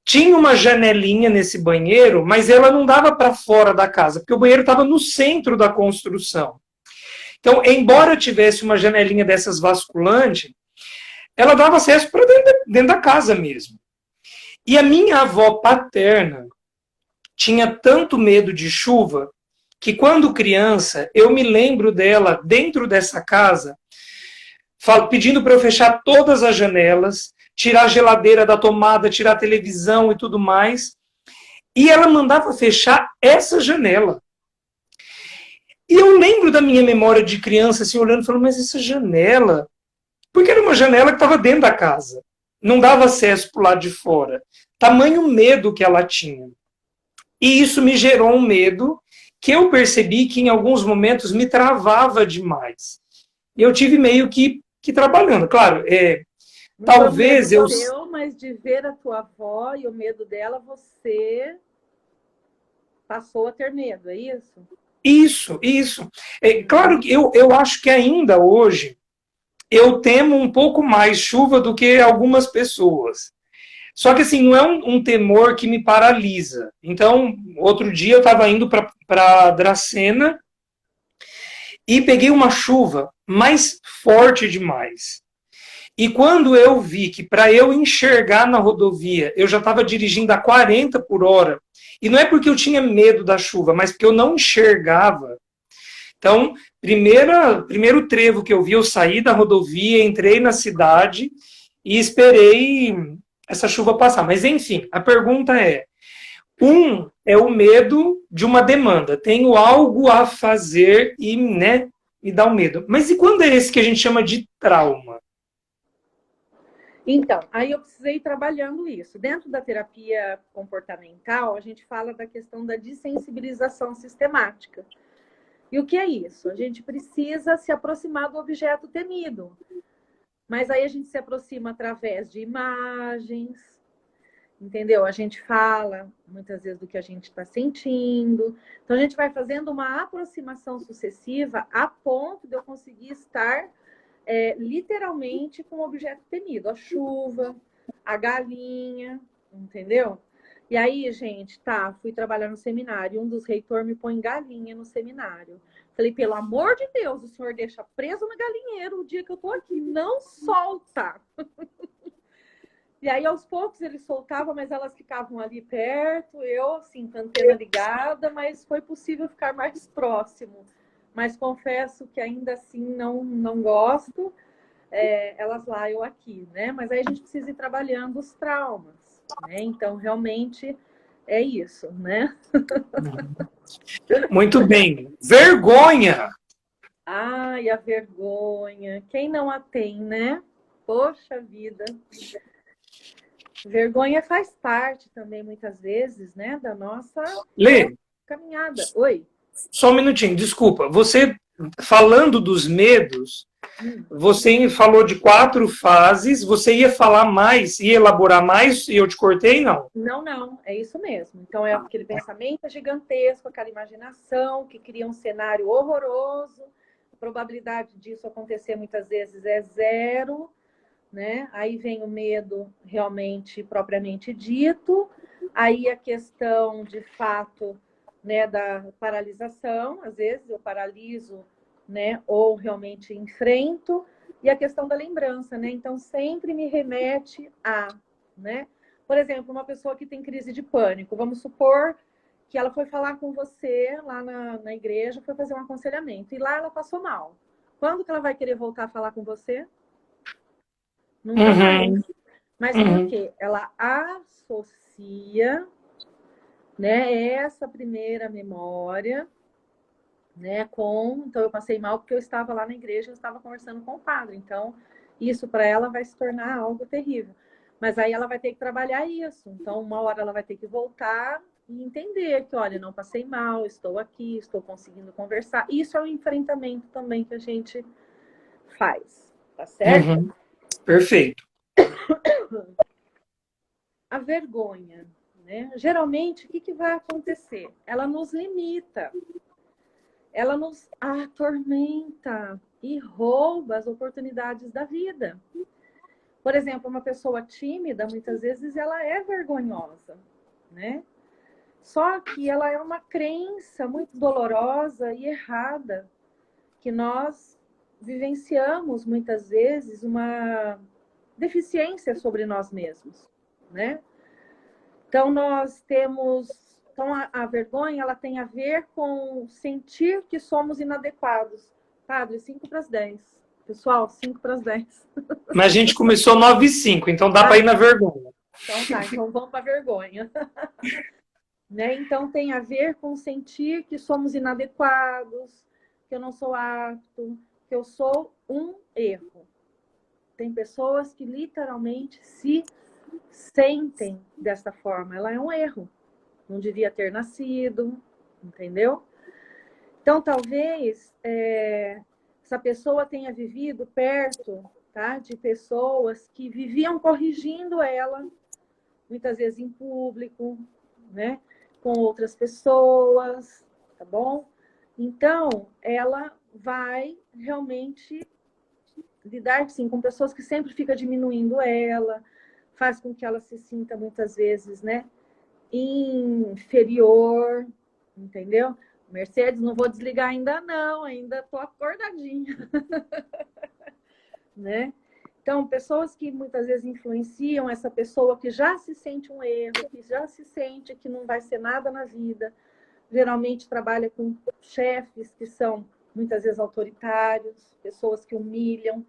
tinha uma janelinha nesse banheiro, mas ela não dava para fora da casa, porque o banheiro estava no centro da construção. Então, embora tivesse uma janelinha dessas vasculante, ela dava acesso para dentro da casa mesmo. E a minha avó paterna tinha tanto medo de chuva que, quando criança, eu me lembro dela dentro dessa casa pedindo para eu fechar todas as janelas, tirar a geladeira da tomada, tirar a televisão e tudo mais. E ela mandava fechar essa janela. E eu lembro da minha memória de criança, assim, olhando e falando, mas essa janela... Porque era uma janela que estava dentro da casa. Não dava acesso para o lado de fora. Tamanho medo que ela tinha. E isso me gerou um medo que eu percebi que em alguns momentos me travava demais. E eu tive meio que trabalhando. Claro, Não foi um Talvez eu. medo seu, mas de ver a tua avó e o medo dela, você passou a ter medo, é isso? Isso, isso. É, claro que eu acho que ainda hoje eu temo um pouco mais chuva do que algumas pessoas. Só que assim, não é um temor que me paralisa. Então, outro dia eu estava indo para Dracena e peguei uma chuva mais forte demais. E quando eu vi que para eu enxergar na rodovia, eu já estava dirigindo a 40 por hora, e não é porque eu tinha medo da chuva, mas porque eu não enxergava. Então, primeiro trevo que eu vi, eu saí da rodovia, entrei na cidade e esperei essa chuva passar. Mas, enfim, a pergunta é: é o medo de uma demanda. Tenho algo a fazer e, né, me dá um medo. Mas e quando é esse que a gente chama de trauma? Então, aí eu precisei ir trabalhando isso. Dentro da terapia comportamental, a gente fala da questão da dessensibilização sistemática. E o que é isso? A gente precisa se aproximar do objeto temido. Mas aí a gente se aproxima através de imagens, entendeu? A gente fala muitas vezes do que a gente está sentindo. Então a gente vai fazendo uma aproximação sucessiva a ponto de eu conseguir estar literalmente com o objeto temido, a chuva, a galinha, entendeu? E aí, gente, fui trabalhar no seminário, um dos reitores me põe galinha no seminário. Falei, pelo amor de Deus, o senhor deixa preso no galinheiro o dia que eu tô aqui, não solta. E aí, aos poucos, ele soltava, mas elas ficavam ali perto, eu, assim, com a antena ligada, mas foi possível ficar mais próximo. Mas confesso que ainda assim não gosto, elas lá, eu aqui, né? Mas aí a gente precisa ir trabalhando os traumas, né? Então, realmente, é isso, né? Muito bem. Vergonha. Ai, a vergonha. Quem não a tem, né? Poxa vida. Vergonha faz parte também, muitas vezes, né? Da nossa Lê, caminhada. Oi. só um minutinho, desculpa. Você, falando dos medos, você falou de 4 fases, você ia falar mais, ia elaborar mais, e eu te cortei, não? Não, é isso mesmo. Então, é aquele pensamento gigantesco, aquela imaginação que cria um cenário horroroso. A probabilidade disso acontecer muitas vezes é zero, né? Aí vem o medo realmente propriamente dito. Aí a questão, de fato, né, da paralisação. Às vezes eu paraliso, né, ou realmente enfrento. E a questão da lembrança, né? Então, sempre me remete a, né? Por exemplo, uma pessoa que tem crise de pânico, vamos supor que ela foi falar com você lá na igreja, foi fazer um aconselhamento, e lá ela passou mal. Quando que ela vai querer voltar a falar com você? Nunca mais. Uhum, Mas por uhum. quê? Ela associa, né, essa primeira memória, né, com... Então, eu passei mal porque eu estava lá na igreja, eu estava conversando com o padre. Então, isso para ela vai se tornar algo terrível. Mas aí ela vai ter que trabalhar isso. Então, uma hora ela vai ter que voltar e entender que, olha, não passei mal, estou aqui, estou conseguindo conversar. Isso é um enfrentamento também que a gente faz, tá certo? Uhum. Perfeito. A vergonha, né? Geralmente, o que vai acontecer? Ela nos limita, ela nos atormenta e rouba as oportunidades da vida. Por exemplo, uma pessoa tímida, muitas vezes, ela é vergonhosa, né? Só que ela é uma crença muito dolorosa e errada, que nós vivenciamos, muitas vezes, uma deficiência sobre nós mesmos, né? Então, nós temos... Então, a vergonha, ela tem a ver com sentir que somos inadequados. Padre, 5 para as 10. Pessoal, 5 para as 10. Mas a gente começou 9h05, então dá para ir na vergonha. Então tá, então vamos para a vergonha. Né? Então, tem a ver com sentir que somos inadequados, que eu não sou apto, que eu sou um erro. Tem pessoas que literalmente se sentem dessa forma. Ela é um erro. Não devia ter nascido, entendeu? Então, talvez essa pessoa tenha vivido perto tá? De pessoas que viviam corrigindo ela, muitas vezes em público, né? Com outras pessoas, tá bom? Então, ela vai realmente lidar, sim, com pessoas que sempre ficam diminuindo ela, faz com que ela se sinta, muitas vezes, né? Inferior, entendeu? Mercedes, não vou desligar ainda não, ainda tô acordadinha, né? Então, pessoas que muitas vezes influenciam essa pessoa que já se sente um erro, que já se sente que não vai ser nada na vida, geralmente trabalha com chefes que são muitas vezes autoritários, pessoas que humilham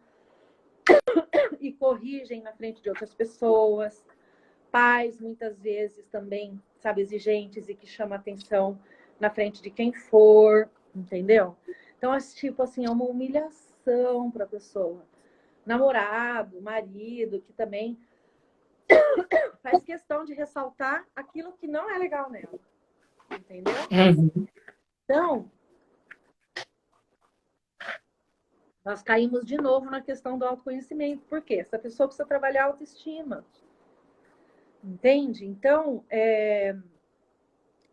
e corrigem na frente de outras pessoas, pais muitas vezes também, sabe, exigentes e que chama atenção na frente de quem for, entendeu? Então, esse tipo assim, é uma humilhação para a pessoa. Namorado, marido, que também faz questão de ressaltar aquilo que não é legal nela, entendeu? Uhum. Então, nós caímos de novo na questão do autoconhecimento. Por quê? Essa pessoa precisa trabalhar a autoestima, entende? Então,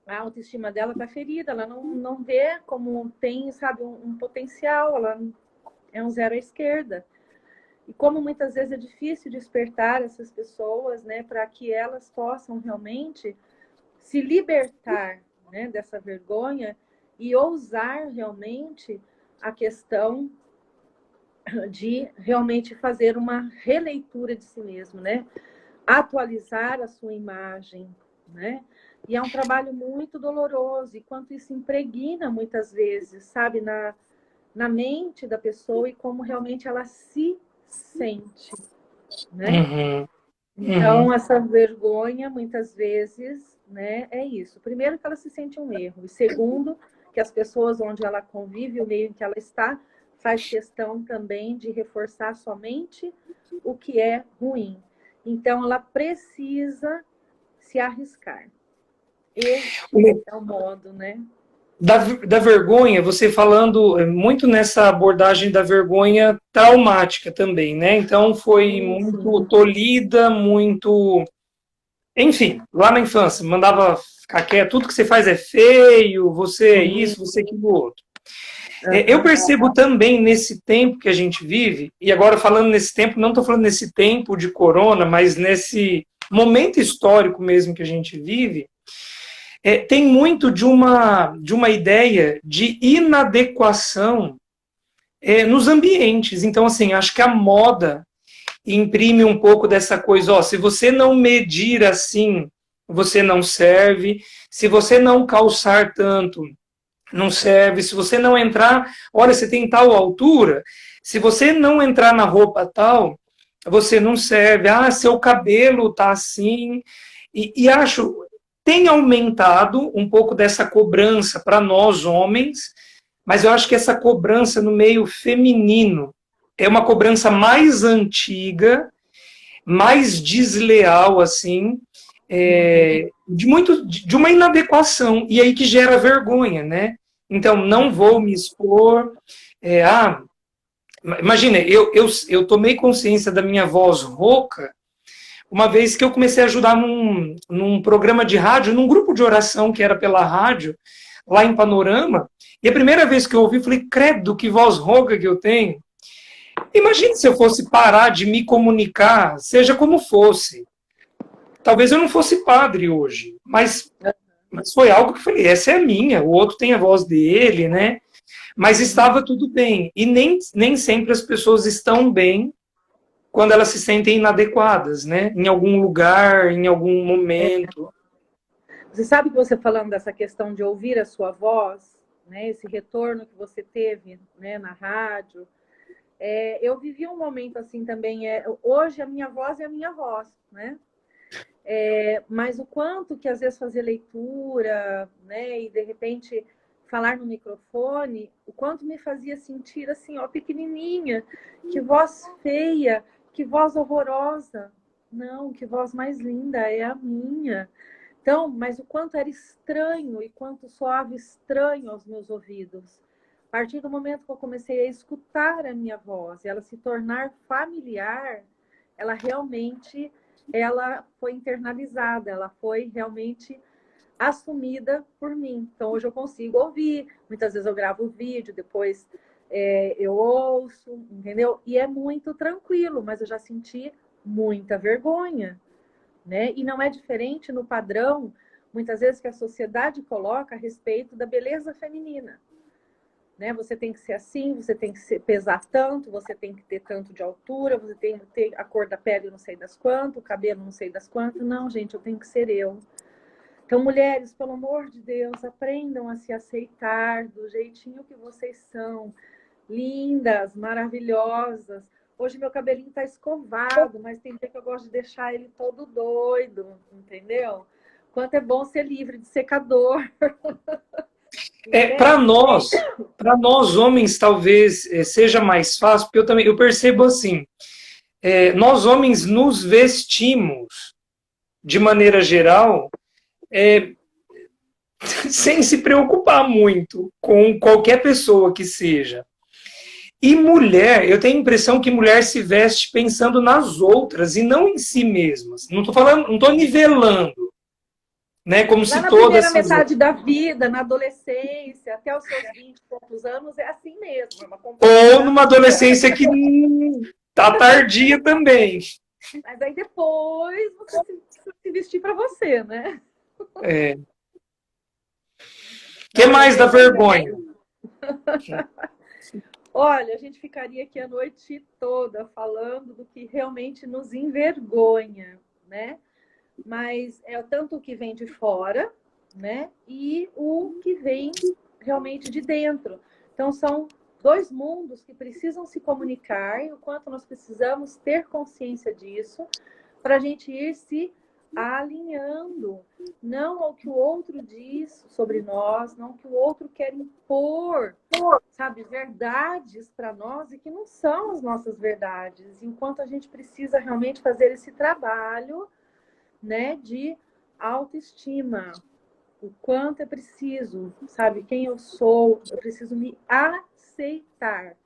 a autoestima dela está ferida, ela não vê como tem, sabe, um potencial, ela é um zero à esquerda. E como muitas vezes é difícil despertar essas pessoas, né, para que elas possam realmente se libertar, né, dessa vergonha e ousar realmente a questão de realmente fazer uma releitura de si mesmo, né? Atualizar a sua imagem, né? E é um trabalho muito doloroso, e quanto isso impregna muitas vezes, sabe, na mente da pessoa e como realmente ela se sente, né? Uhum. Então, Uhum. essa vergonha, muitas vezes, né, é isso. Primeiro, que ela se sente um erro. E segundo, que as pessoas onde ela convive, o meio em que ela está, faz questão também de reforçar somente o que é ruim. Então, ela precisa se arriscar. Este é o modo, né? Da vergonha, você falando muito nessa abordagem da vergonha traumática também, né? Então foi Sim, muito sim. tolhida, muito. Enfim, lá na infância, mandava ficar quieto, tudo que você faz é feio, você é Sim. isso, você é aquilo outro. Eu Aham. percebo também nesse tempo que a gente vive, e agora falando nesse tempo, não estou falando nesse tempo de corona, mas nesse momento histórico mesmo que a gente vive, tem muito de uma ideia de inadequação nos ambientes. Então, assim, acho que a moda imprime um pouco dessa coisa, ó, se você não medir assim, você não serve, se você não calçar tanto, não serve, se você não entrar, olha, você tem tal altura, se você não entrar na roupa tal, você não serve, ah, seu cabelo tá assim, e acho, tem aumentado um pouco dessa cobrança para nós homens, mas eu acho que essa cobrança no meio feminino é uma cobrança mais antiga, mais desleal, assim, de uma inadequação, e aí que gera vergonha, né? Então, não vou me expor. É, ah, imagina, eu tomei consciência da minha voz rouca uma vez que eu comecei a ajudar num programa de rádio, num grupo de oração que era pela rádio, lá em Panorama, e a primeira vez que eu ouvi, falei, credo, que voz rouca que eu tenho. Imagina se eu fosse parar de me comunicar, seja como fosse. Talvez eu não fosse padre hoje, mas foi algo que eu falei, essa é a minha, o outro tem a voz dele, né? Mas estava tudo bem. E nem sempre as pessoas estão bem quando elas se sentem inadequadas, né? Em algum lugar, em algum momento. Você sabe que você falando dessa questão de ouvir a sua voz, né, esse retorno que você teve, né, na rádio, eu vivi um momento assim também. Hoje a minha voz é a minha voz, né? Mas o quanto que às vezes fazer leitura, né, e de repente falar no microfone, o quanto me fazia sentir assim, ó, pequenininha, que voz feia, que voz horrorosa. Não, que voz mais linda é a minha. Então, mas o quanto era estranho e quanto soava estranho aos meus ouvidos. partir do momento que eu comecei a escutar a minha voz, ela se tornar familiar, ela realmente foi internalizada, ela foi realmente assumida por mim. Então, hoje eu consigo ouvir, muitas vezes eu gravo o vídeo, depois eu ouço, entendeu? E é muito tranquilo, mas eu já senti muita vergonha, né? E não é diferente no padrão, muitas vezes, que a sociedade coloca a respeito da beleza feminina. Né? Você tem que ser assim, você tem que pesar tanto, você tem que ter tanto de altura, você tem que ter a cor da pele não sei das quantas, o cabelo não sei das quantas. Não, gente, eu tenho que ser eu. Então, mulheres, pelo amor de Deus, aprendam a se aceitar do jeitinho que vocês são. Lindas, maravilhosas. Hoje meu cabelinho tá escovado, mas tem dia que eu gosto de deixar ele todo doido, entendeu? Quanto é bom ser livre de secador. Para nós homens, talvez seja mais fácil, porque eu percebo assim, nós homens nos vestimos, de maneira geral, sem se preocupar muito com qualquer pessoa que seja. E mulher, eu tenho a impressão que mulher se veste pensando nas outras e não em si mesmas. Não estou falando, não estou nivelando, né? Como Lá se na todas primeira metade da vida, na adolescência, até os seus 20 e poucos anos, é assim mesmo. É uma ou numa adolescência que tá tardia também. Mas aí depois você se vestir para você, né? O que mais dá vergonha? Olha, a gente ficaria aqui a noite toda falando do que realmente nos envergonha, né? Mas é tanto o que vem de fora, né? E o que vem realmente de dentro. Então, são dois mundos que precisam se comunicar e o quanto nós precisamos ter consciência disso para a gente ir se alinhando, não ao que o outro diz sobre nós, não ao que o outro quer impor, sabe, verdades para nós e que não são as nossas verdades, enquanto a gente precisa realmente fazer esse trabalho, né, de autoestima, o quanto é preciso, sabe, quem eu sou, eu preciso me aceitar,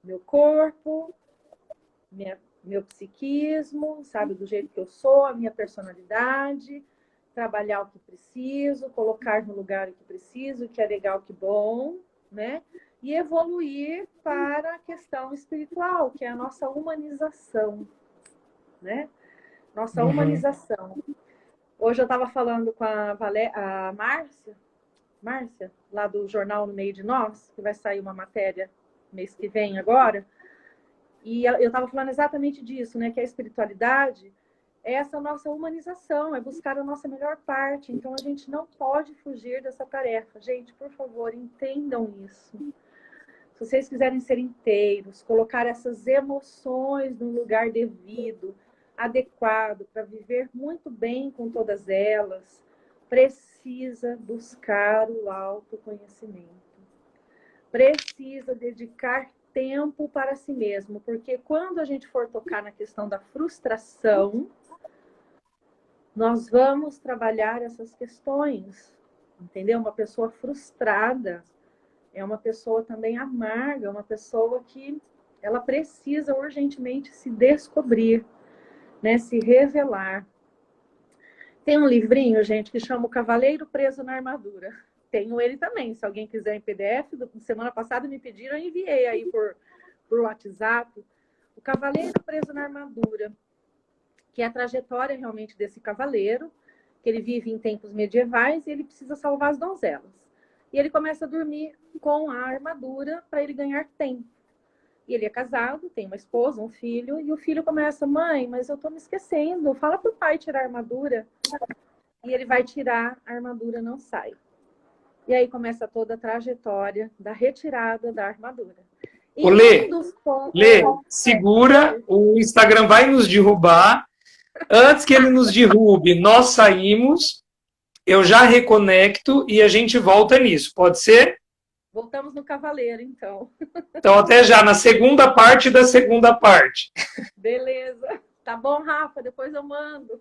meu corpo, meu psiquismo, sabe, do jeito que eu sou, a minha personalidade, trabalhar o que preciso, colocar no lugar o que preciso, o que é legal, o que é bom, né? E evoluir para a questão espiritual, que é a nossa humanização, né? Nossa humanização. Hoje eu estava falando com a Márcia, lá do jornal No Meio de Nós, que vai sair uma matéria mês que vem agora, e eu estava falando exatamente disso, né? Que a espiritualidade é essa nossa humanização, é buscar a nossa melhor parte. Então, a gente não pode fugir dessa tarefa. Gente, por favor, entendam isso. Se vocês quiserem ser inteiros, colocar essas emoções no lugar devido, adequado, para viver muito bem com todas elas, precisa buscar o autoconhecimento. Precisa dedicar tempo para si mesmo, porque quando a gente for tocar na questão da frustração, nós vamos trabalhar essas questões, entendeu? Uma pessoa frustrada é uma pessoa também amarga, uma pessoa que ela precisa urgentemente se descobrir, né? Se revelar. Tem um livrinho, gente, que chama O Cavaleiro Preso na Armadura. Tenho ele também, se alguém quiser em PDF. Semana passada me pediram, eu enviei aí por WhatsApp. O Cavaleiro Preso na Armadura, que é a trajetória realmente desse cavaleiro, que ele vive em tempos medievais e ele precisa salvar as donzelas. E ele começa a dormir com a armadura para ele ganhar tempo. E ele é casado, tem uma esposa, um filho, e o filho começa: mãe, mas eu tô me esquecendo, fala pro pai tirar a armadura. E ele vai tirar, a armadura não sai. E aí começa toda a trajetória da retirada da armadura. Ô, Lê, segura, o Instagram vai nos derrubar. Antes que ele nos derrube, nós saímos, eu já reconecto e a gente volta nisso, pode ser? Voltamos no Cavaleiro, então. Então, até já, na segunda parte da segunda parte. Beleza. Tá bom, Rafa? Depois eu mando.